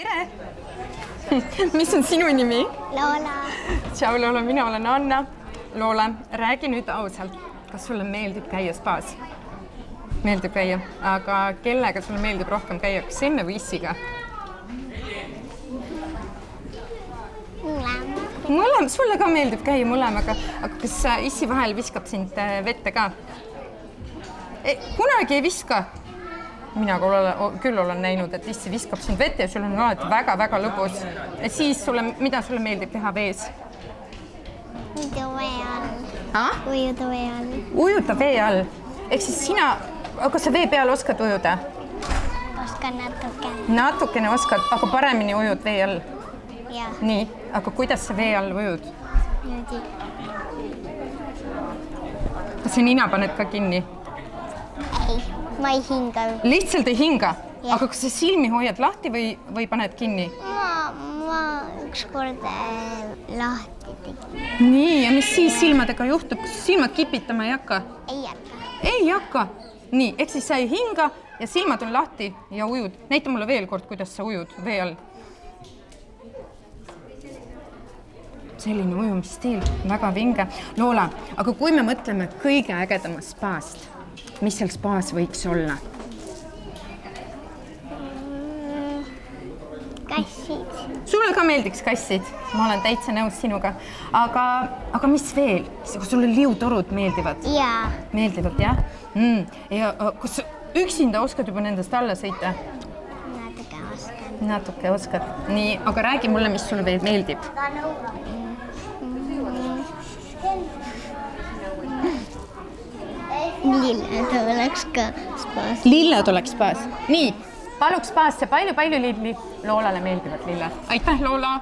tere! Mis on sinu nimi? Loola. Tšau Loola, mina olen Anna. Loola, räägi nüüd ausalt, kas sulle meeldib käia spaas? Meeldib käia, aga kellega sulle meeldib rohkem käia, kas emme või issiga? Mõlem, sulle ka meeldib käia mõlemaga, aga kas issi vahel viskab sind vette ka? Kunagi ei viska. Mina küll olen näinud, et issi viskab sind vette ja sul on alati väga-väga lõbus. Siis mida sulle meeldib teha vees? Ujuda vee all. Ujuda vee all. Ujuda vee all? Ehk siis sina, kas sa vee peal oskad ujuda? Oskan natukene. Natukene oskad, aga paremini ujud vee all? Jah. Nii, aga kuidas sa vee all ujud? Niimoodi. Kas sa nina paned ka kinni? Ei, ma ei hinga. Lihtsalt ei hinga? Ja. Aga kas sa silmi hoiad lahti või paned kinni? Ma ükskord lahti tegin. Nii, ja mis siis silmadega juhtub? Kas silmad kipitama ei hakka? Ei hakka. Ei hakka? Nii, ehk siis sa ei hinga ja silmad on lahti ja ujud. Näita mulle veel kord, kuidas sa ujud vee all. Selline ujumisstiil, väga vinge. Loola, aga kui me mõtleme kõige ägedamast spaast, mis seal spaas võiks olla? Kassid. Sulle ka meeldiks kassid, ma olen täitsa nõus sinuga. Aga mis veel? Sulle liutorud meeldivad? Jaa. Meeldivad, jah? Ja kas üksinda oskad juba nendest alla sõita? Natuke oskan. Natuke oskad. Nii, aga räägi mulle, mis sulle veel meeldib. Lilled oleks ka spaas. Lilled oleks spaas. Nii, paluks spaasse palju lilli. Loolale meeldivad lilled. Aitäh, Loola!